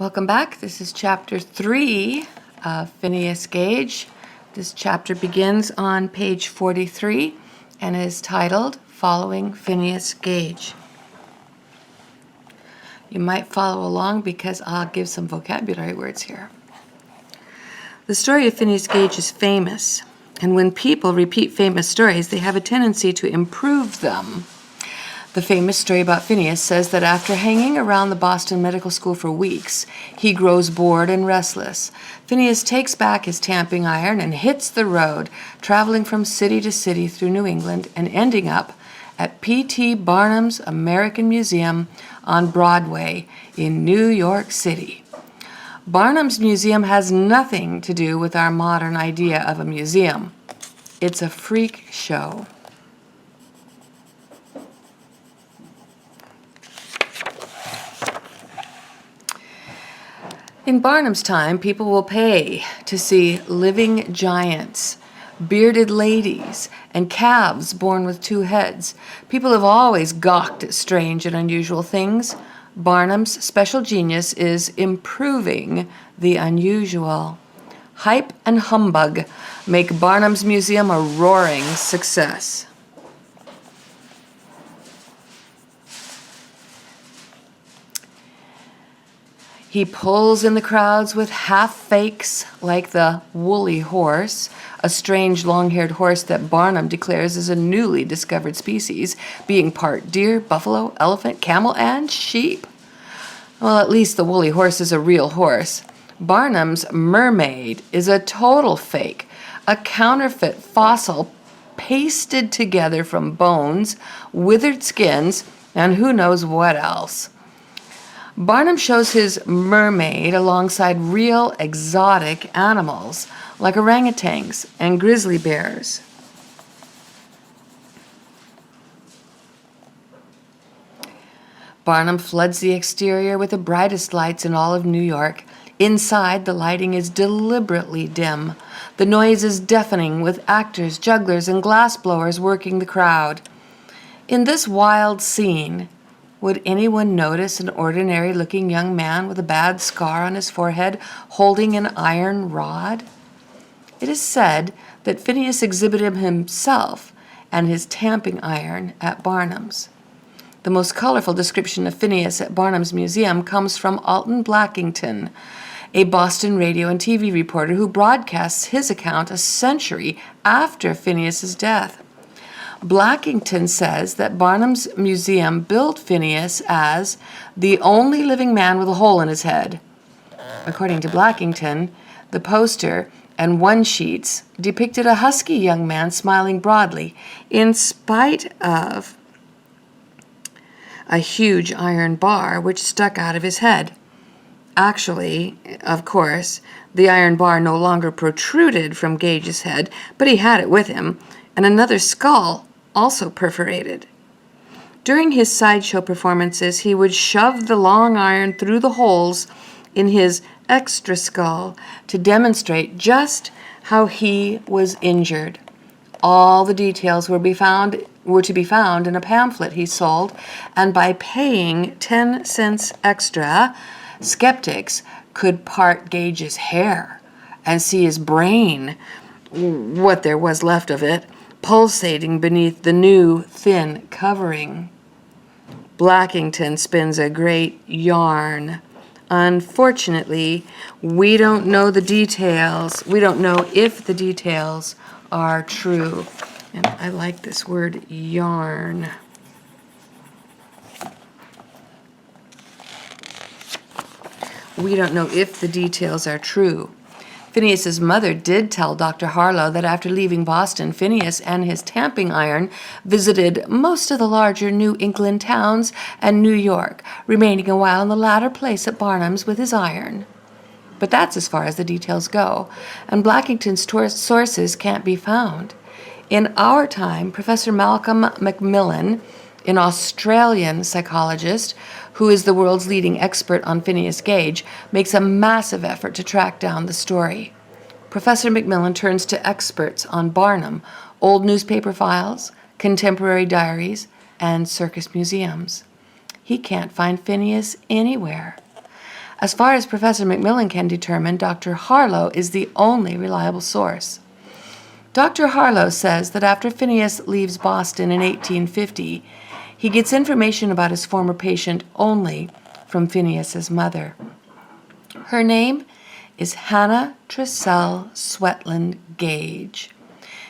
Welcome back. This is chapter 3 of Phineas Gage. This chapter begins on page 43 and is titled Following Phineas Gage. You might follow along because I'll give some vocabulary words here. The story of Phineas Gage is famous, and when people repeat famous stories, they have a tendency to improve them. The famous story about Phineas says that after hanging around the Boston Medical School for weeks, he grows bored and restless. Phineas takes back his tamping iron and hits the road, traveling from city to city through New England and ending up at P.T. Barnum's American Museum on Broadway in New York City. Barnum's museum has nothing to do with our modern idea of a museum. It's a freak show. In Barnum's time, people will pay to see living giants, bearded ladies, and calves born with two heads. People have always gawked at strange and unusual things. Barnum's special genius is improving the unusual. Hype and humbug make Barnum's museum a roaring success. He pulls in the crowds with half-fakes like the woolly horse, a strange long-haired horse that Barnum declares is a newly discovered species, being part deer, buffalo, elephant, camel, and sheep. Well, at least the woolly horse is a real horse. Barnum's mermaid is a total fake, a counterfeit fossil pasted together from bones, withered skins, and who knows what else. Barnum shows his mermaid alongside real exotic animals like orangutans and grizzly bears. Barnum floods the exterior with the brightest lights in all of New York. Inside, the lighting is deliberately dim. The noise is deafening with actors, jugglers, and glassblowers working the crowd. In this wild scene, would anyone notice an ordinary-looking young man with a bad scar on his forehead holding an iron rod? It is said that Phineas exhibited himself and his tamping iron at Barnum's. The most colorful description of Phineas at Barnum's museum comes from Alton Blackington, a Boston radio and TV reporter who broadcasts his account a century after Phineas's death. Blackington says that Barnum's museum billed Phineas as the only living man with a hole in his head. According to Blackington, the poster and one-sheets depicted a husky young man smiling broadly in spite of a huge iron bar which stuck out of his head. Actually, of course, the iron bar no longer protruded from Gage's head, but he had it with him, and another skull also perforated. During his sideshow performances, he would shove the long iron through the holes in his extra skull to demonstrate just how he was injured. All the details were to be found in a pamphlet he sold, and by paying 10 cents extra, skeptics could part Gage's hair and see his brain, what there was left of it, pulsating beneath the new, thin covering. Blackington spins a great yarn. Unfortunately, we don't know the details. We don't know if the details are true. And I like this word, yarn. We don't know if the details are true. Phineas's mother did tell Dr. Harlow that after leaving Boston, Phineas and his tamping iron visited most of the larger New England towns and New York, remaining a while in the latter place at Barnum's with his iron. But that's as far as the details go, and Blackington's sources can't be found. In our time, Professor Malcolm Macmillan, an Australian psychologist who is the world's leading expert on Phineas Gage, makes a massive effort to track down the story. Professor Macmillan turns to experts on Barnum, old newspaper files, contemporary diaries, and circus museums. He can't find Phineas anywhere. As far as Professor Macmillan can determine, Dr. Harlow is the only reliable source. Dr. Harlow says that after Phineas leaves Boston in 1850, he gets information about his former patient only from Phineas's mother. Her name is Hannah Tressell Swetland Gage.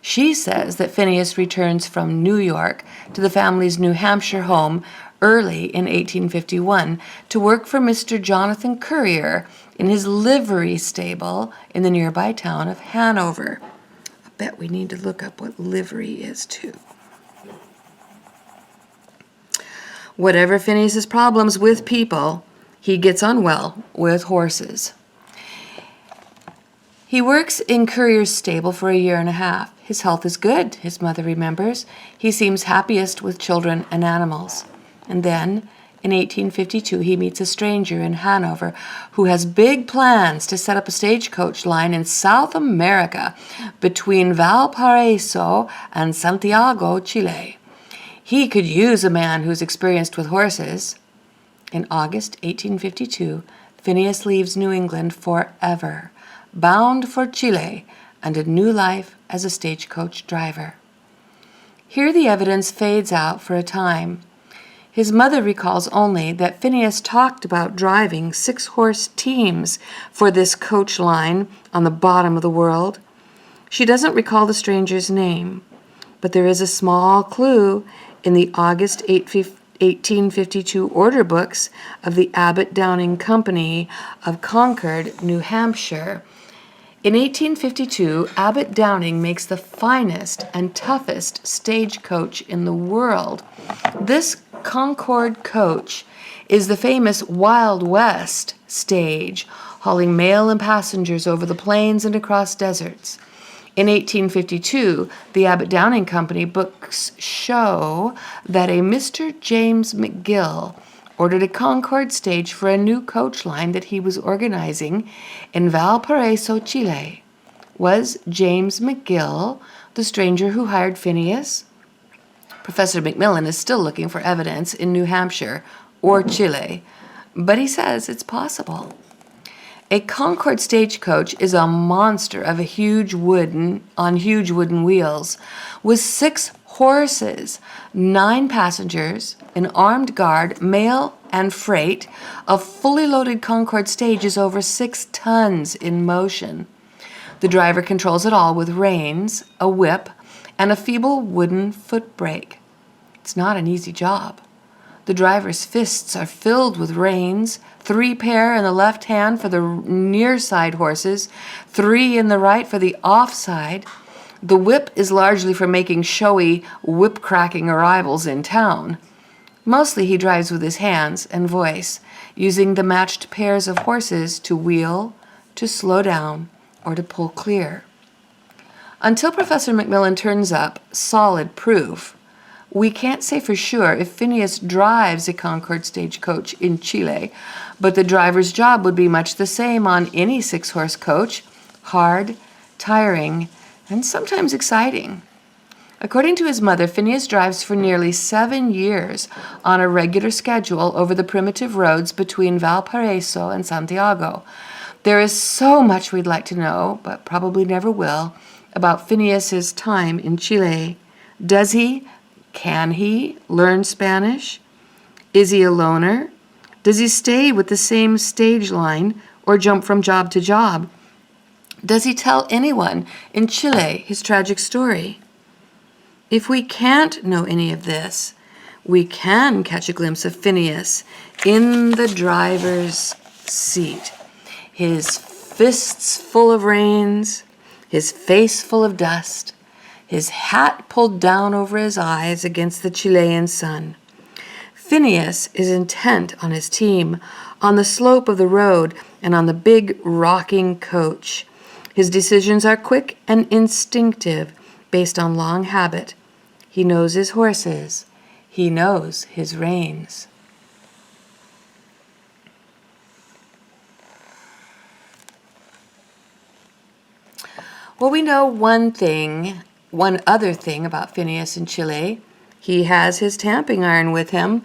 She says that Phineas returns from New York to the family's New Hampshire home early in 1851 to work for Mr. Jonathan Currier in his livery stable in the nearby town of Hanover. I bet we need to look up what livery is too. Whatever Phineas's problems with people, he gets on well with horses. He works in Currier's stable for a year and a half. His health is good, his mother remembers. He seems happiest with children and animals. And then, in 1852, he meets a stranger in Hanover who has big plans to set up a stagecoach line in South America between Valparaiso and Santiago, Chile. He could use a man who's experienced with horses. In August 1852, Phineas leaves New England forever, bound for Chile and a new life as a stagecoach driver. Here the evidence fades out for a time. His mother recalls only that Phineas talked about driving 6-horse teams for this coach line on the bottom of the world. She doesn't recall the stranger's name, but there is a small clue in the August 1852 order books of the Abbott Downing Company of Concord, New Hampshire. In 1852, Abbott Downing makes the finest and toughest stagecoach in the world. This Concord coach is the famous Wild West stage, hauling mail and passengers over the plains and across deserts. In 1852, the Abbott Downing Company books show that a Mr. James McGill ordered a Concord stage for a new coach line that he was organizing in Valparaiso, Chile. Was James McGill the stranger who hired Phineas? Professor Macmillan is still looking for evidence in New Hampshire or Chile, but he says it's possible. A Concord stagecoach is a monster of huge wooden wheels with 6 horses, 9 passengers, an armed guard, mail and freight. A fully loaded Concord stage is over 6 tons in motion. The driver controls it all with reins, a whip, and a feeble wooden foot brake. It's not an easy job. The driver's fists are filled with reins, 3 pair in the left hand for the near side horses, 3 in the right for the off side. The whip is largely for making showy, whip-cracking arrivals in town. Mostly he drives with his hands and voice, using the matched pairs of horses to wheel, to slow down, or to pull clear. Until Professor Macmillan turns up solid proof, we can't say for sure if Phineas drives a Concord stagecoach in Chile, but the driver's job would be much the same on any 6-horse coach, hard, tiring, and sometimes exciting. According to his mother, Phineas drives for nearly 7 years on a regular schedule over the primitive roads between Valparaiso and Santiago. There is so much we'd like to know, but probably never will, about Phineas's time in Chile. Can he learn Spanish? Is he a loner? Does he stay with the same stage line or jump from job to job? Does he tell anyone in Chile his tragic story? If we can't know any of this, we can catch a glimpse of Phineas in the driver's seat, his fists full of reins, his face full of dust, his hat pulled down over his eyes against the Chilean sun. Phineas is intent on his team, on the slope of the road, and on the big rocking coach. His decisions are quick and instinctive, based on long habit. He knows his horses. He knows his reins. Well, we know one other thing about Phineas in Chile. He has his tamping iron with him.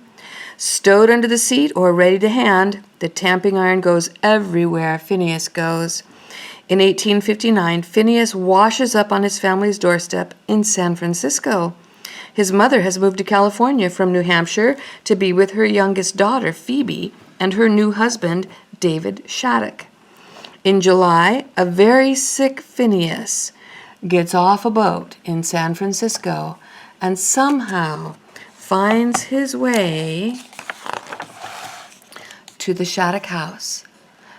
Stowed under the seat or ready to hand, the tamping iron goes everywhere Phineas goes. In 1859, Phineas washes up on his family's doorstep in San Francisco. His mother has moved to California from New Hampshire to be with her youngest daughter, Phoebe, and her new husband, David Shattuck. In July, a very sick Phineas gets off a boat in San Francisco and somehow finds his way to the Shattuck house.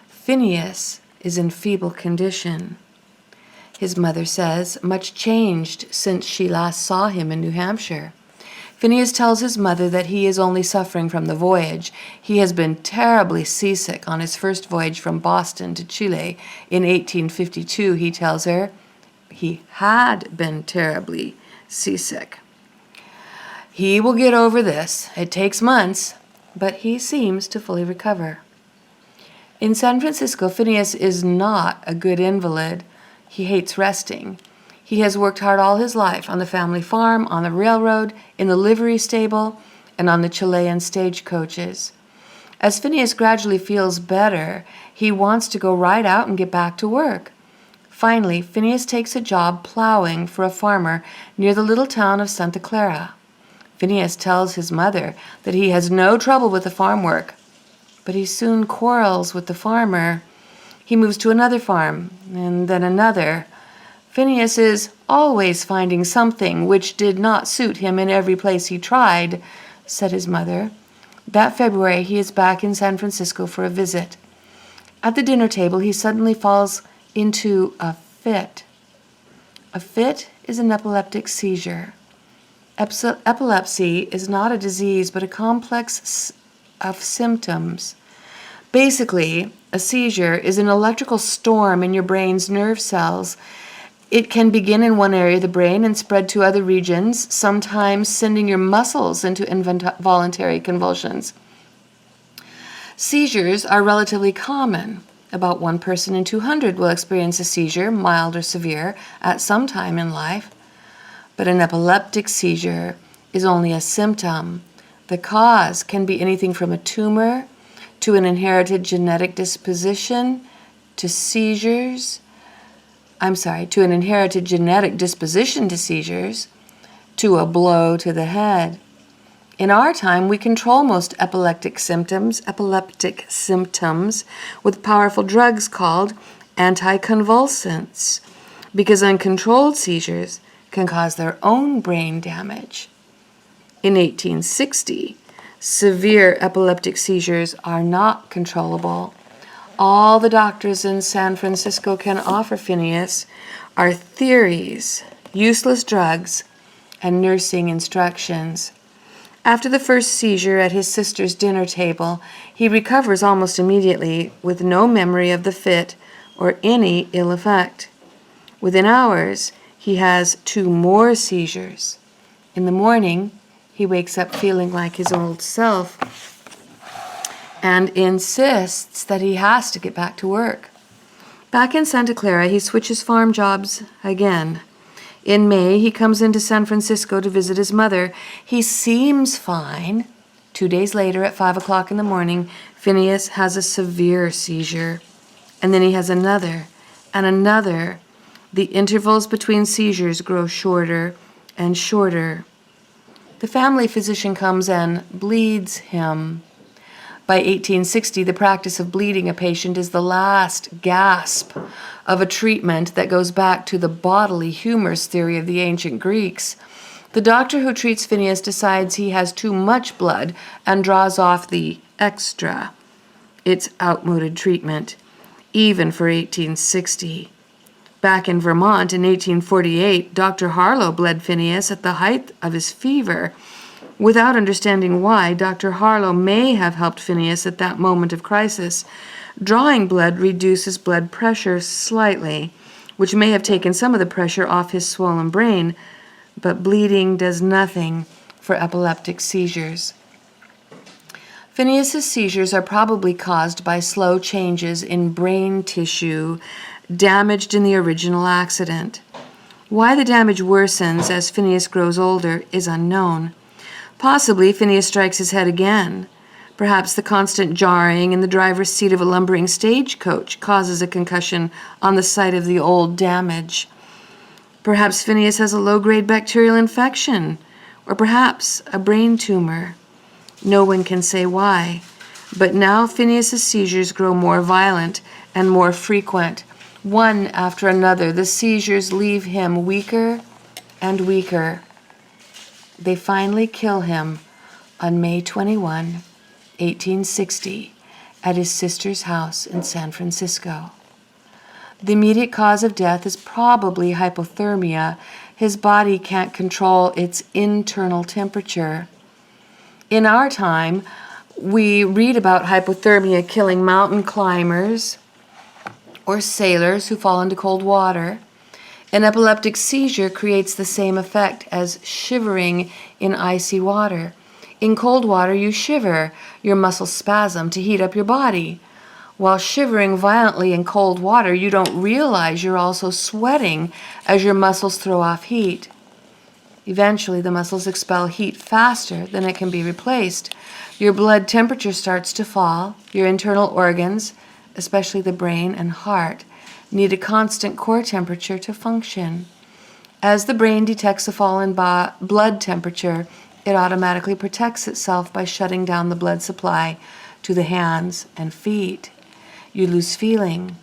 Phineas is in feeble condition. His mother says much changed since she last saw him in New Hampshire. Phineas tells his mother that he is only suffering from the voyage. He has been terribly seasick on his first voyage from Boston to Chile. In 1852, he tells her he had been terribly seasick. He will get over this. It takes months, but he seems to fully recover. In San Francisco, Phineas is not a good invalid. He hates resting. He has worked hard all his life on the family farm, on the railroad, in the livery stable, and on the Chilean stagecoaches. As Phineas gradually feels better, he wants to go right out and get back to work. Finally, Phineas takes a job plowing for a farmer near the little town of Santa Clara. Phineas tells his mother that he has no trouble with the farm work, but he soon quarrels with the farmer. He moves to another farm, and then another. Phineas is always finding something which did not suit him in every place he tried, said his mother. That February he is back in San Francisco for a visit. At the dinner table he suddenly falls into a fit. A fit is an epileptic seizure. Epilepsy is not a disease but a complex of symptoms. Basically, a seizure is an electrical storm in your brain's nerve cells. It can begin in one area of the brain and spread to other regions, sometimes sending your muscles into involuntary convulsions. Seizures are relatively common. About 1 person in 200 will experience a seizure, mild or severe, at some time in life. But an epileptic seizure is only a symptom. The cause can be anything from a tumor to an inherited genetic disposition to an inherited genetic disposition to seizures, to a blow to the head. In our time, we control most epileptic symptoms with powerful drugs called anticonvulsants, because uncontrolled seizures can cause their own brain damage. In 1860, severe epileptic seizures are not controllable. All the doctors in San Francisco can offer Phineas are theories, useless drugs, and nursing instructions. After the first seizure at his sister's dinner table, he recovers almost immediately with no memory of the fit or any ill effect. Within hours, he has 2 more seizures. In the morning, he wakes up feeling like his old self and insists that he has to get back to work. Back in Santa Clara, he switches farm jobs again. In May, he comes into San Francisco to visit his mother. He seems fine. 2 days later, at 5 o'clock in the morning, Phineas has a severe seizure. And then he has another and another. The intervals between seizures grow shorter and shorter. The family physician comes and bleeds him. By 1860, the practice of bleeding a patient is the last gasp of a treatment that goes back to the bodily humors theory of the ancient Greeks. The doctor who treats Phineas decides he has too much blood and draws off the extra. It's outmoded treatment, even for 1860. Back in Vermont in 1848, Dr. Harlow bled Phineas at the height of his fever. Without understanding why, Dr. Harlow may have helped Phineas at that moment of crisis. Drawing blood reduces blood pressure slightly, which may have taken some of the pressure off his swollen brain, but bleeding does nothing for epileptic seizures. Phineas's seizures are probably caused by slow changes in brain tissue damaged in the original accident. Why the damage worsens as Phineas grows older is unknown. Possibly Phineas strikes his head again. Perhaps the constant jarring in the driver's seat of a lumbering stagecoach causes a concussion on the site of the old damage. Perhaps Phineas has a low-grade bacterial infection, or perhaps a brain tumor. No one can say why, but now Phineas's seizures grow more violent and more frequent. One after another, the seizures leave him weaker and weaker. They finally kill him on May 21, 1860, at his sister's house in San Francisco. The immediate cause of death is probably hypothermia. His body can't control its internal temperature. In our time, we read about hypothermia killing mountain climbers or sailors who fall into cold water. An epileptic seizure creates the same effect as shivering in icy water. In cold water, you shiver, your muscles spasm to heat up your body. While shivering violently in cold water, you don't realize you're also sweating as your muscles throw off heat. Eventually, the muscles expel heat faster than it can be replaced. Your blood temperature starts to fall. Your internal organs, especially the brain and heart, need a constant core temperature to function. As the brain detects a fall in blood temperature, it automatically protects itself by shutting down the blood supply to the hands and feet. You lose feeling.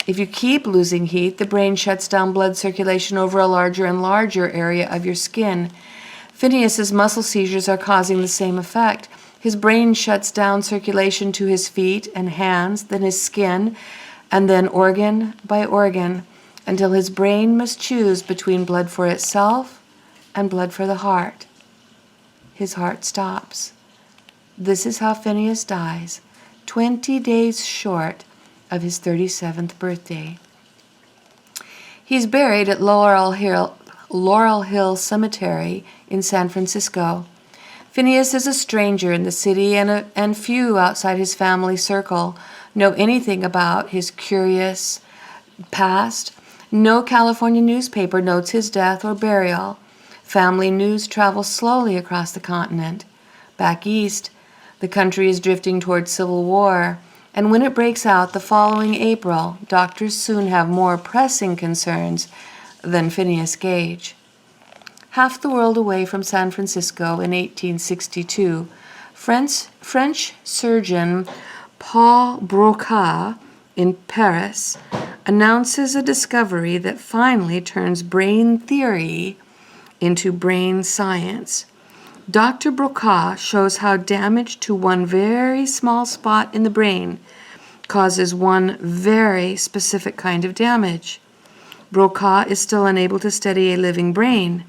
If you keep losing heat, the brain shuts down blood circulation over a larger and larger area of your skin. Phineas's muscle seizures are causing the same effect. His brain shuts down circulation to his feet and hands, then his skin, and then organ by organ, until his brain must choose between blood for itself and blood for the heart. His heart stops. This is how Phineas dies, 20 days short of his 37th birthday. He's buried at Laurel Hill Cemetery in San Francisco. Phineas is a stranger in the city, and few outside his family circle know anything about his curious past. No California newspaper notes his death or burial. Family news travels slowly across the continent. Back east, the country is drifting toward civil war, and when it breaks out the following April, doctors soon have more pressing concerns than Phineas Gage. Half the world away from San Francisco in 1862, French surgeon Paul Broca in Paris announces a discovery that finally turns brain theory into brain science. Dr. Broca shows how damage to one very small spot in the brain causes one very specific kind of damage. Broca is still unable to study a living brain,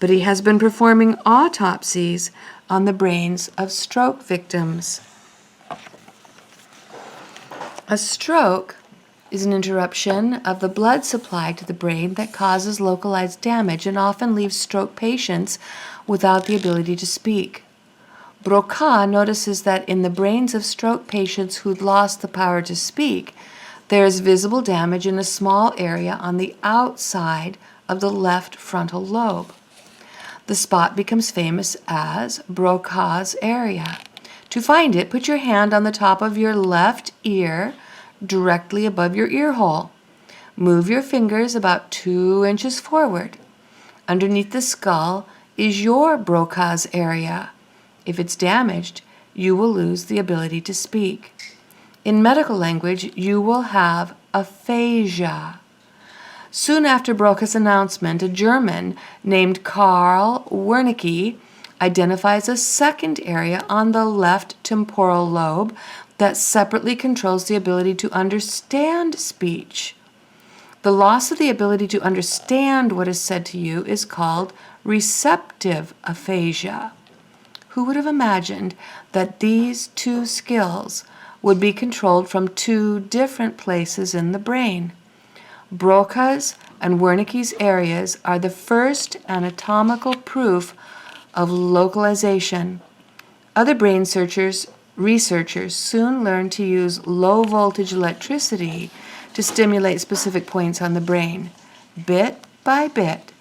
but he has been performing autopsies on the brains of stroke victims. A stroke is an interruption of the blood supply to the brain that causes localized damage and often leaves stroke patients without the ability to speak. Broca notices that in the brains of stroke patients who'd lost the power to speak, there is visible damage in a small area on the outside of the left frontal lobe. The spot becomes famous as Broca's area. To find it, put your hand on the top of your left ear, directly above your ear hole. Move your fingers about 2 inches forward. Underneath the skull is your Broca's area. If it's damaged, you will lose the ability to speak. In medical language, you will have aphasia. Soon after Broca's announcement, a German named Karl Wernicke identifies a second area on the left temporal lobe that separately controls the ability to understand speech. The loss of the ability to understand what is said to you is called receptive aphasia. Who would have imagined that these two skills would be controlled from two different places in the brain? Broca's and Wernicke's areas are the first anatomical proof of localization. Other brain researchers soon learned to use low-voltage electricity to stimulate specific points on the brain. Bit by bit,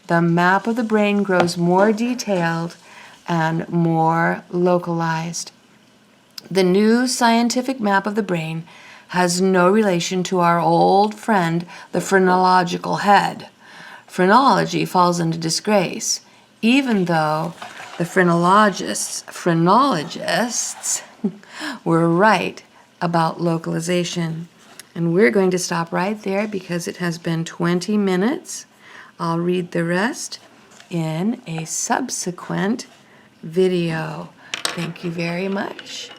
the map of the brain grows more detailed and more localized. The new scientific map of the brain has no relation to our old friend, the phrenological head. Phrenology falls into disgrace, even though the phrenologists were right about localization. And we're going to stop right there because it has been 20 minutes. I'll read the rest in a subsequent video. Thank you very much.